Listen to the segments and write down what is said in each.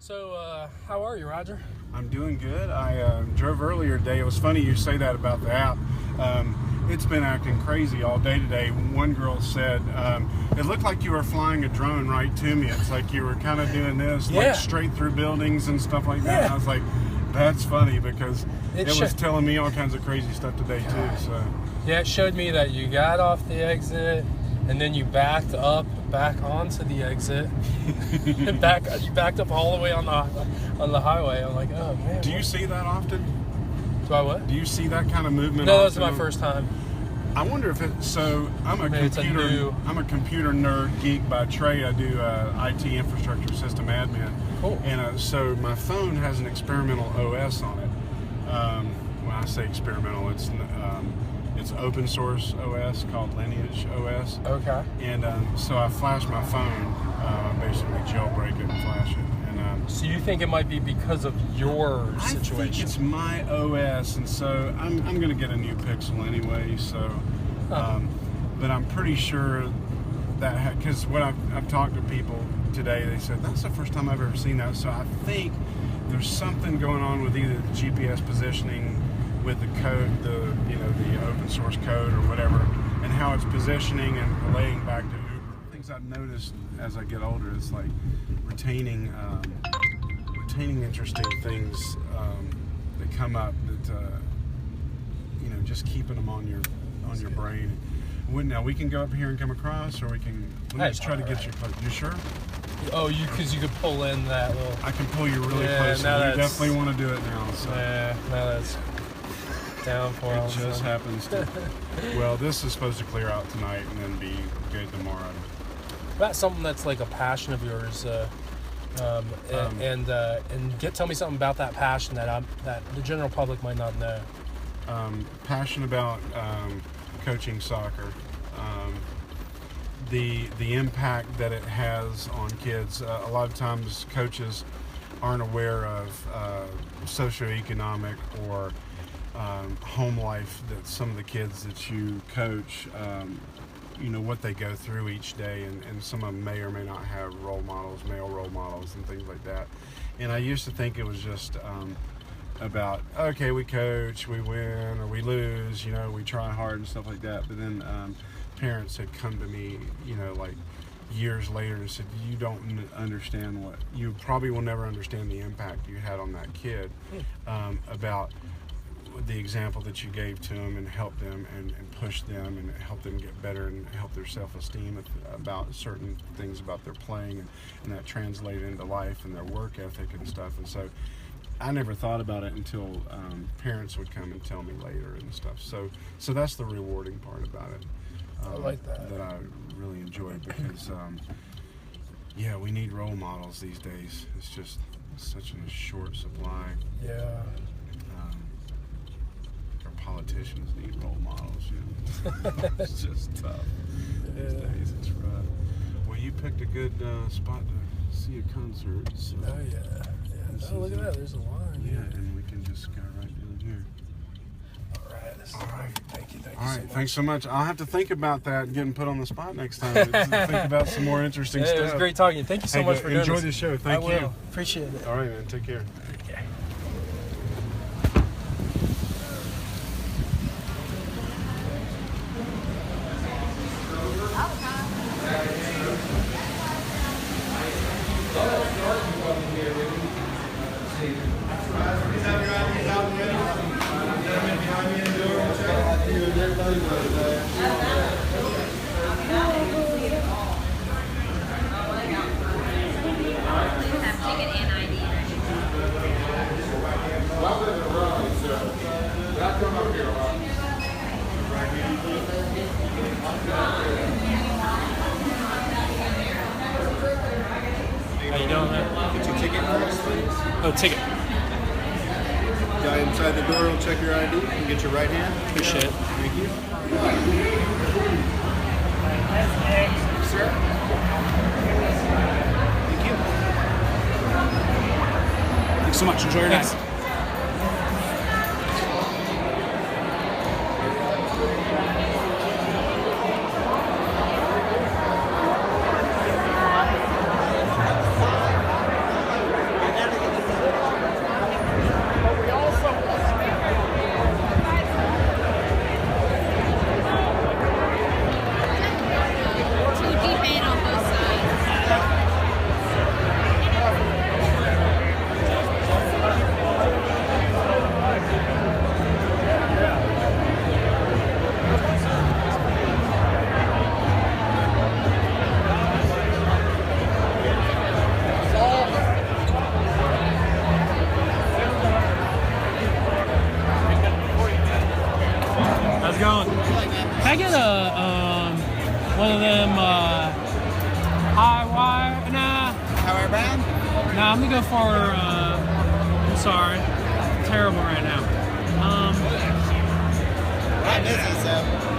So, how are you, Roger? I'm doing good. I drove earlier today. It was funny you say that about the app. It's been acting crazy all day today. One girl said, it looked like you were flying a drone right to me. It's like you were kind of doing this, like straight through buildings and stuff like that. And I was like, that's funny because it was telling me all kinds of crazy stuff today too. So yeah, it showed me that you got off the exit and then you backed onto the exit, and backed up all the way on the highway. I'm like, oh man. Do you see that often? Do I what? Do you see that kind of movement? No, this is my first time. I wonder if it. So I'm a computer nerd geek by trade. I do IT infrastructure system admin. Cool. And so my phone has an experimental OS on it. When I say experimental, it's open source OS called Lineage OS. Okay. And so I flash my phone, basically jailbreak it and flash it. And so you think it might be because of your situation? I think it's my OS, and so I'm going to get a new Pixel anyway. So, but I'm pretty sure that because when I've talked to people today, they said that's the first time I've ever seen that. So I think there's something going on with either the GPS positioning with the code, the open source code or whatever, and how it's positioning and relaying back to Uber. Things I've noticed as I get older is like retaining interesting things that come up that just keeping them on your brain. Now we can go up here and come across, or we can try to get you close. You sure? Oh, because you could pull in that little. I can pull you really close. Now you definitely want to do it now. So. Yeah, now that's down for it just happens to. Well, this is supposed to clear out tonight and then be good tomorrow. That's something that's like a passion of yours, tell me something about that passion that the general public might not know. Passion about coaching soccer. The impact that it has on kids. A lot of times coaches aren't aware of socioeconomic or home life that some of the kids that you coach, what they go through each day, and some of them may or may not have male role models and things like that. And I used to think it was just about, okay, we coach, we win or we lose, we try hard and stuff like that. But then parents had come to me, like years later and said, you don't understand you probably will never understand the impact you had on that kid, about the example that you gave to them and help them and push them and help them get better and help their self-esteem about certain things about their playing, and that translated into life and their work ethic and stuff. And so I never thought about it until parents would come and tell me later and stuff. So that's the rewarding part about it. I like that. That I really enjoy, because we need role models these days. It's just such a short supply. Yeah. Our politicians need role models. It's just tough these days. It's rough. Well, you picked a good spot to see a concert. So oh yeah. Oh, look at that. There's a line. Yeah, and we can just go right down here. All right. Thank you. All right. Thanks so much. I'll have to think about that and getting put on the spot next time. Think about some more interesting stuff. It was great talking to you. Thank you so much for doing this. Enjoy the show. Thank you. I will. Appreciate it. All right, man. Take care. Okay. How you doing, man? Get your ticket first, please. Oh, ticket. Guy inside the door will check your ID and get your right hand. Appreciate it. Thank you. Sir. Thank you. Thanks so much. Enjoy your night. I get one of them high wire? Nah. High band? Nah, I'm gonna go for. I'm sorry, terrible right now. Not busy, so.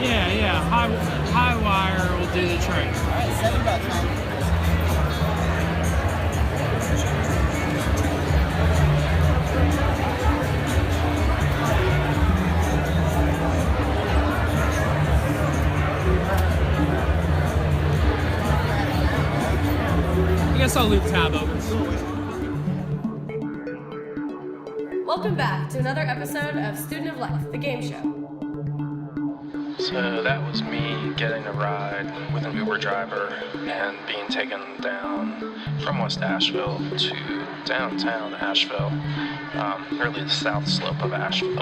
Yeah. High wire will do the trick. Alright, $7, man. I guess I'll leave the tab open. Welcome back to another episode of Student of Life, the game show. So that was me getting a ride with an Uber driver and being taken down from West Asheville to downtown Asheville, really the south slope of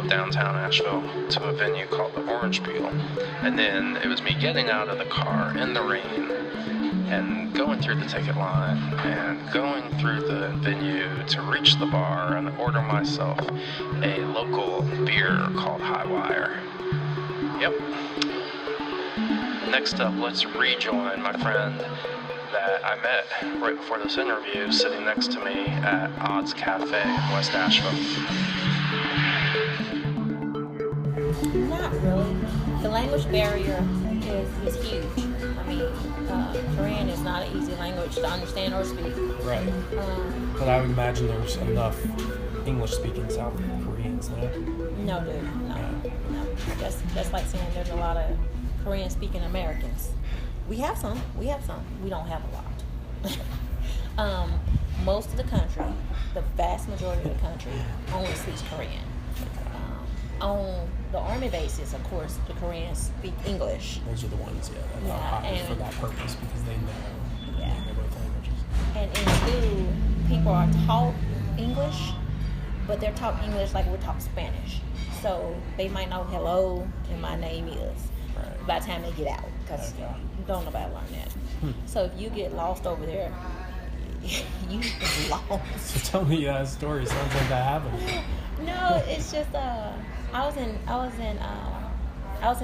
downtown Asheville, to a venue called the Orangepeel. And then it was me getting out of the car in the rain and going through the ticket line and going through the venue to reach the bar and order myself a local beer called High Wire. Yep. Next up, let's rejoin my friend that I met right before this interview sitting next to me at Odd's Cafe in West Asheville. Not really. The language barrier is huge. I mean, Korean is not an easy language to understand or speak. Right. But I would imagine there's enough English-speaking South Koreans there. No, dude. No. That's like saying there's a lot of Korean-speaking Americans. We have some. We don't have a lot. Most of the country, the vast majority of the country, only speaks Korean. On the army bases, of course, the Koreans speak English. Those are the ones, that are hired for that purpose because they know both languages. And in school, people are taught English, but they're taught English like we're taught Spanish. So they might know hello and my name is by the time they get out, because don't nobody learn that. So if you get lost over there, you get lost. So tell me a story. Sounds like that happened. No, it's just I was in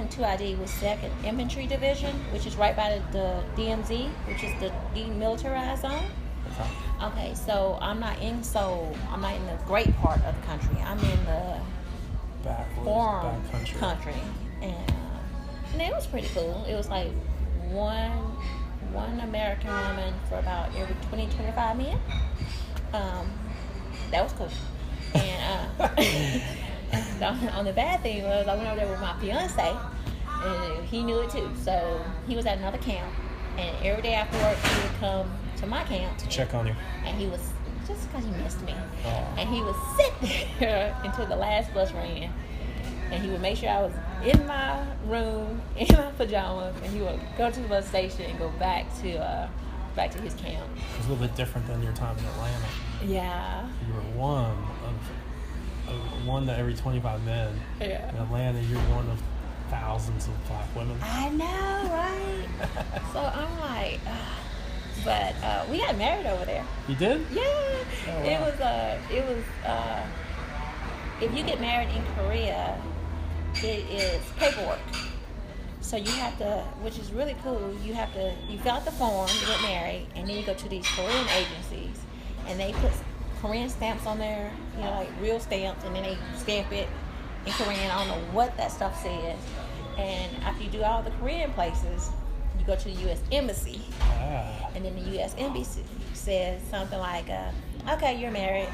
2ID with 2nd Infantry Division, which is right by the DMZ, which is the demilitarized zone. Okay, so I'm not in the great part of the country. I'm in the farm country, and it was pretty cool. It was like one American woman for about every 20-25 men. That was cool. And on the bad thing was I went over there with my fiance, and he knew it too. So he was at another camp, and every day after work he would come to my camp to check on you. And he was, just because he missed me, Aww. and he would sit there until the last bus ran, and he would make sure I was in my room in my pajamas, and he would go to the bus station and go back to his camp. It was a little bit different than your time in Atlanta. Yeah. You were one to every 25 men. Yeah. In Atlanta, you're one of thousands of black women. I know, right? So I'm like, but we got married over there. You did? Yeah. Oh, wow. It was if you get married in Korea, it is paperwork. So you have to, which is really cool, you fill out the form to get married, and then you go to these Korean agencies, and they put Korean stamps on there, like real stamps, and then they stamp it in Korean. I don't know what that stuff says. And after you do all the Korean places, you go to the U.S. Embassy. And then the U.S. Embassy says something like, okay, you're married.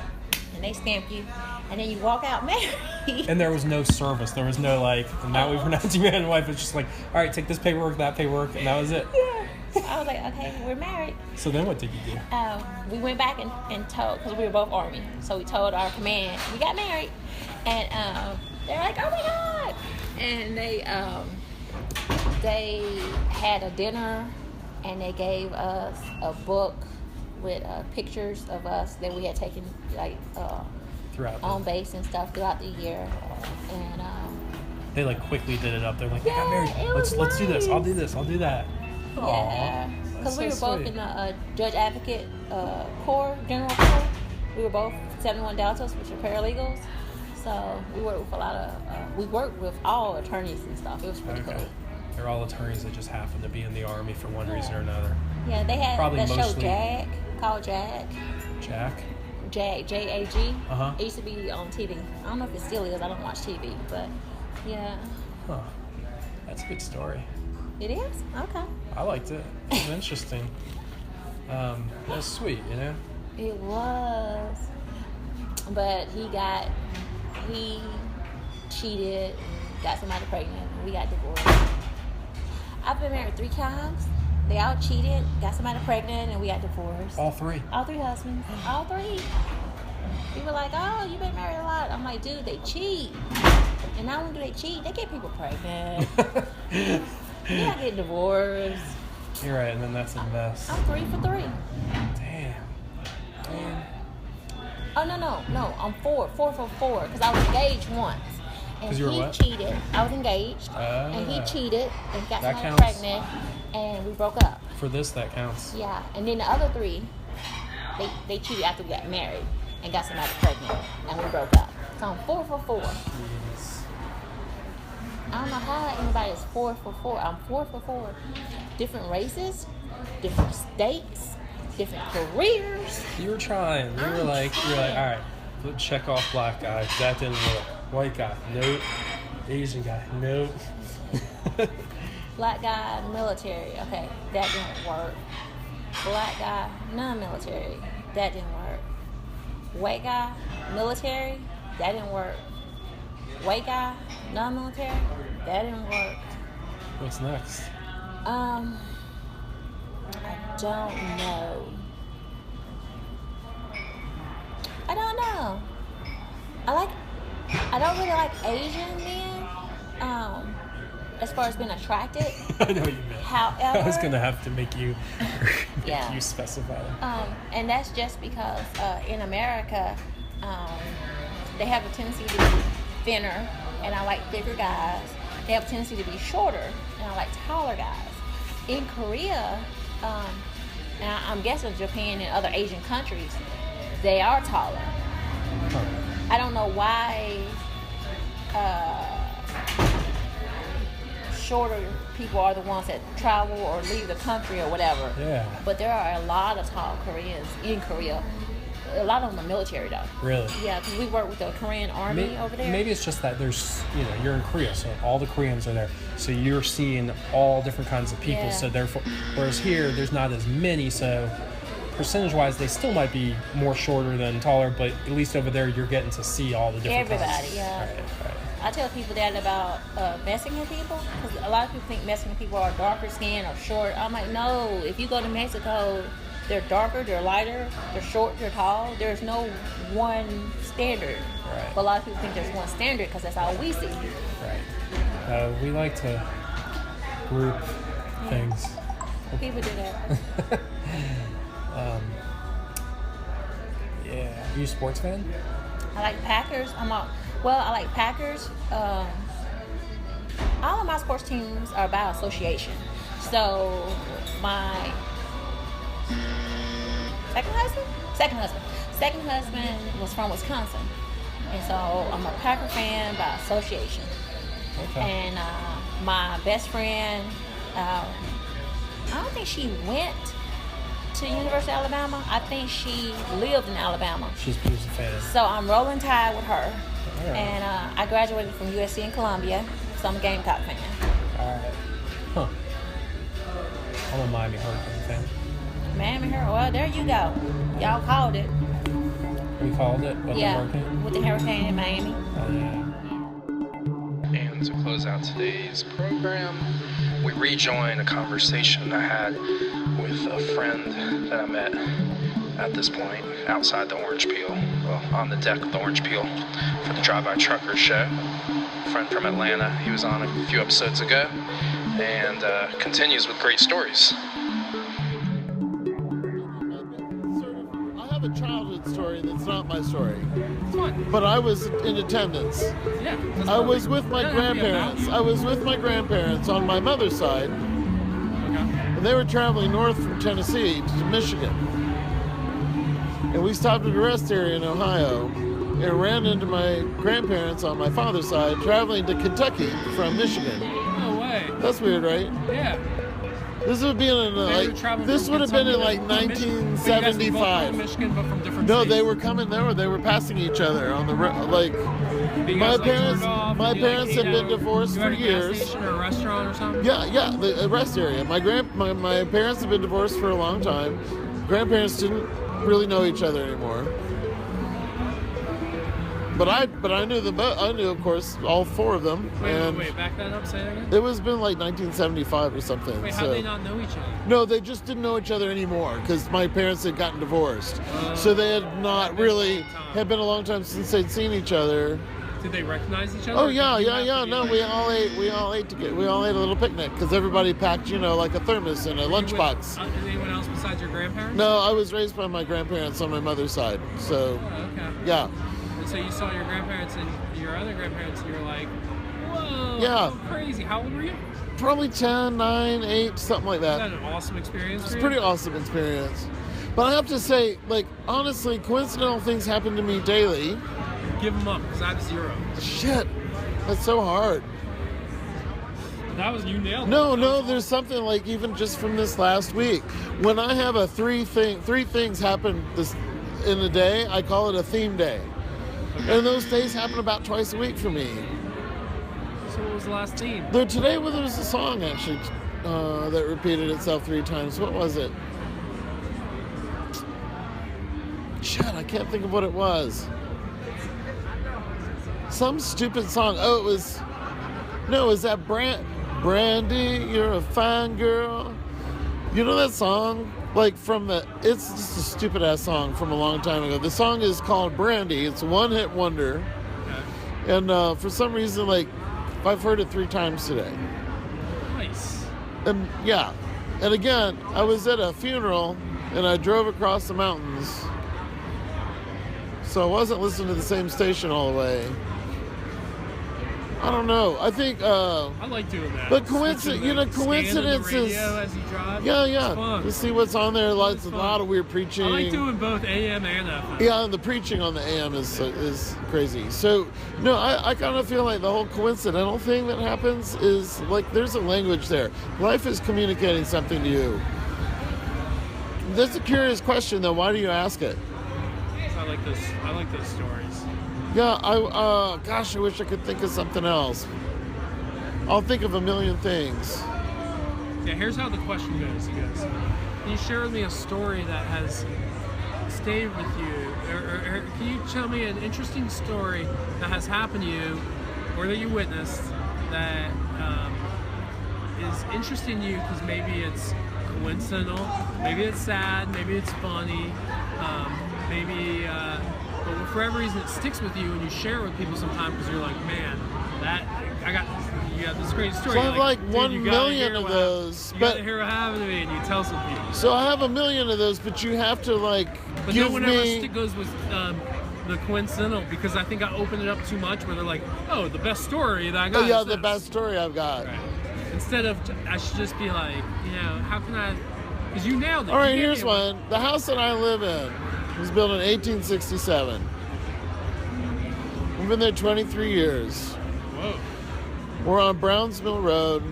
And they stamp you. And then you walk out married. And there was no service. There was no and now we pronounce you man and wife. It's just like, all right, take this paperwork, that paperwork, and that was it. Yeah. I was like, okay, we're married. So then what did you do? We went back and told, because we were both Army. So we told our command, we got married. And they're like, oh my God. And they had a dinner, and they gave us a book with pictures of us that we had taken on base and stuff throughout the year. And they quickly did it up. They're like, I got married. Let's do this. I'll do this. I'll do that. Yeah, because we were both sweet. in the Judge Advocate Corps, General Corps. We were both 71 Deltas, which are paralegals. So we worked with we worked with all attorneys and stuff. It was pretty cool. They're all attorneys that just happen to be in the Army for one reason or another. Yeah, they had Probably that show mostly- Jag, called Jag. Jack? Jag, J-A-G. Uh-huh. It used to be on TV. I don't know if it still is. I don't watch TV, but yeah. Huh. That's a good story. It is? Okay. I liked it. It was interesting. It was sweet, you know? It was. But he cheated, got somebody pregnant, and we got divorced. I've been married 3 times. They all cheated, got somebody pregnant, and we got divorced. All 3. All 3 husbands. All 3. People like, oh, you've been married a lot. I'm like, dude, they cheat. And not only do they cheat, they get people pregnant. They not get divorced. You're right, and then that's a mess. I'm 3 for 3. Damn. Oh, no. I'm 4 for 4, because I was engaged once. And 'Cause you were he what? cheated. I was engaged. And he cheated and got That somebody counts. pregnant. And we broke up. For this, that counts. Yeah. And then the other 3, they cheated after we got married and got somebody pregnant. And we broke up. So I'm 4 for 4. Jeez. I don't know how anybody is 4 for 4. I'm 4 for 4. Different races, different states, different careers. You were trying. You were like, all right, let's check off black guy. That didn't work. White guy, nope. Asian guy, nope. Black guy, military. Okay, that didn't work. Black guy, non-military. That didn't work. White guy, military. That didn't work. White guy, non-military. That didn't work. What's next? I don't know. I don't really like Asian men. As far as being attracted. I know what you meant. However, I was gonna have to make you Yeah. you specify. And that's just because in America, they have a tendency to be thinner, and I like thicker guys. They have a tendency to be shorter, and I like taller guys. In Korea, and I'm guessing Japan and other Asian countries, they are taller. I don't know why shorter people are the ones that travel or leave the country or whatever. Yeah. But there are a lot of tall Koreans in Korea. A lot of them are military though. Really? Yeah, because we work with the Korean army over there. Maybe it's just that there's, you're in Korea, so all the Koreans are there. So you're seeing all different kinds of people. Yeah. So therefore, whereas here, there's not as many. So percentage-wise, they still might be more shorter than taller, but at least over there, you're getting to see all the different Everybody, kinds. yeah. Right. I tell people that about Mexican people, because a lot of people think Mexican people are darker skin or short. I'm like, no, if you go to Mexico, they're darker, they're lighter, they're short, they're tall. There's no one standard. Right. But a lot of people think there's one standard because that's all we see. Right. We like to group things. People do that. Yeah. Are you a sports fan? I like Packers. I like Packers. All of my sports teams are by association. So my second husband was from Wisconsin, and so I'm a Packer fan by association. Okay. And my best friend, I don't think she went to University of Alabama. I think she lived in Alabama. She's a fan. So I'm rolling tide with her. All right. And I graduated from USC in Columbia, so I'm a Gamecock fan. All right. Huh. I'm a Miami Hurricane fan. Miami Hurricane. Well, there you go. Y'all called it. We called it? What, Yeah, the Hurricane? with the hurricane in Miami. And to close out today's program, we rejoin a conversation I had with a friend that I met at this point outside the Orange Peel, well, on the deck of the Orange Peel for the Drive-By Truckers show. A friend from Atlanta, he was on a few episodes ago, and continues with great stories. I have a childhood story that's not my story. It's fine. But I was in attendance. Yeah. I was with my grandparents. I was with my grandparents on my mother's side. And they were traveling north from Tennessee to Michigan. And we stopped at a rest area in Ohio and ran into my grandparents on my father's side, traveling to Kentucky from Michigan. No way. way. That's weird, right? Yeah. This would be in this would have been in like 1975. Michigan, but from different No, states. they were coming there. They were passing each other on the like. You My guys, parents, turned off, my and you, parents ate had been out. divorced You for had a gas years. station or a restaurant or something? Yeah, the rest area. My parents have been divorced for a long time. Grandparents didn't really know each other anymore. But I knew them both. I knew, of course, all four of them. Wait, back that up, say that again? It was been like 1975 or something. Wait, so. how did they not know each other? No, they just didn't know each other anymore because my parents had gotten divorced. So they had not really, had been a long time since they'd seen each other. Did they recognize each other? Oh yeah. No, we all ate a little picnic because everybody packed, like a thermos and a lunchbox. Anyone else besides your grandparents? No, I was raised by my grandparents on my mother's side. So, okay. Yeah. And so you saw your grandparents and your other grandparents and you were like, whoa, Yeah. so crazy. How old were you? Probably 10, 9, 8, something like that. Was that an awesome experience It's for a you? pretty awesome experience. But I have to say, honestly, coincidental things happen to me daily. Give them up, because I have 0. Shit. That's so hard. That was, you nailed it. No, there's something even just from this last week. When I have a three things happen in a day, I call it a theme day. Okay. And those days happen about twice a week for me. So what was the last theme? Today there was a song, actually, that repeated itself 3 times. What was it? Shit, I can't think of what it was. Some stupid song. Oh, it was that Brandy, you're a fine girl. You know that song? It's just a stupid ass song from a long time ago. The song is called Brandy. It's a one-hit wonder. Okay. And for some reason, I've heard it 3 times today. Nice. And yeah. And again, I was at a funeral and I drove across the mountains. So I wasn't listening to the same station all the way. I don't know. I think. I like doing that. But coincidences. As you drive. Yeah. You see what's on there. It's a lot of weird preaching. I like doing both AM and FM. Yeah, and the preaching on the AM is crazy. So no, I kind of feel like the whole coincidental thing that happens is there's a language there. Life is communicating something to you. That's a curious question, though. Why do you ask it? I like those stories. Yeah, I wish I could think of something else. I'll think of a million things. Yeah, here's how the question goes. He goes, can you share with me a story that has stayed with you? Or can you tell me an interesting story that has happened to you or that you witnessed that is interesting to you because maybe it's coincidental, maybe it's sad, maybe it's funny, but for whatever reason it sticks with you and you share it with people sometimes because you're like, man, this great story. So I have 1 million of those. You gotta hear what happened to me, and you tell some people. So I have 1 million of those, but you have to But give no one ever me. goes with the coincidental because I think I opened it up too much. Where they're like, oh, the best story that I got. Oh yeah, is the this. best story I've got. Right. Instead of, I should just be like, how can I? Because you nailed it. All right, here's one. The house that I live in was built in 1867. We've been there 23 years. Whoa. We're on Browns Mill Road,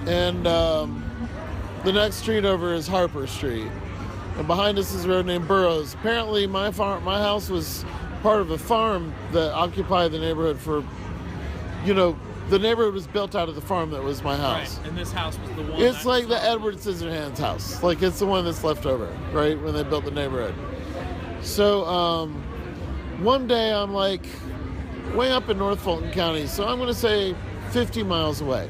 and the next street over is Harper Street. And behind us is a road named Burroughs. Apparently, my house was part of a farm that occupied the neighborhood for, the neighborhood was built out of the farm that was my house. Right, and this house was the one. It's like the Edward Scissorhands house. It's the one that's left over, right, when they built the neighborhood. So, one day I'm way up in North Fulton County, so I'm going to say 50 miles away.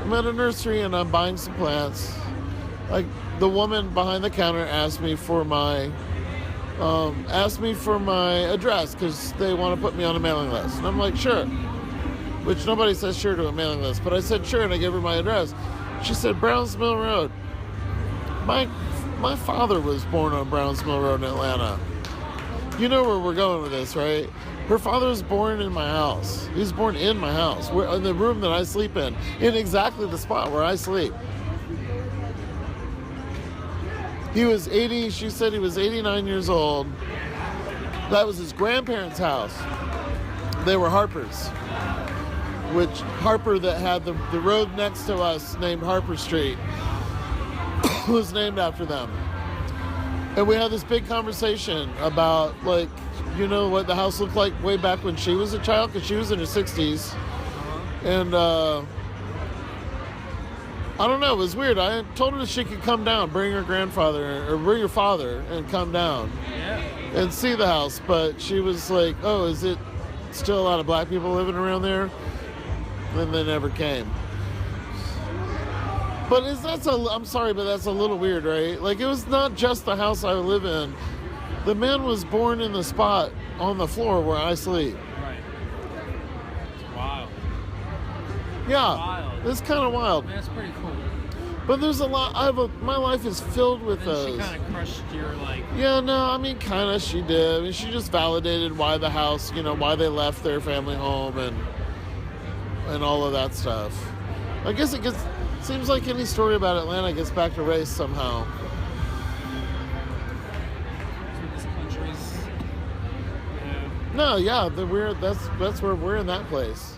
I'm at a nursery and I'm buying some plants. The woman behind the counter asked me for my address because they want to put me on a mailing list. And I'm like, sure. Which nobody says sure to a mailing list, but I said sure and I gave her my address. She said Browns Mill Road. My father was born on Browns Mill Road in Atlanta. You know where we're going with this, right? Her father was born in my house. He was born in my house, in the room that I sleep in exactly the spot where I sleep. He was 80, she said he was 89 years old. That was his grandparents' house. They were Harpers. which Harper, that had the road next to us named Harper Street, was named after them. And we had this big conversation about, like, you know, what the house looked like way back when she was a child, because she was in her 60s. And I don't know, it was weird. I told her that she could come down, bring her grandfather, or bring her father, and come down and see the house. But she was like, oh, is it still a lot of black people living around there? And they never came. But I'm sorry, but that's a little weird, right? Like, it was not just the house I live in. The man was born in the spot on the floor where I sleep. Right. It's wild. Yeah, Wild. it's kind of wild. I mean, that's pretty cool. But there's a lot. My life is filled with And those. she kind of crushed your, like... Yeah, no, I mean, kind of, she did. I mean, she just validated why the house, you know, why they left their family home and all of that stuff. I guess seems like any story about Atlanta gets back to race somehow. This country's... Yeah. No, yeah, that's where we're in that place.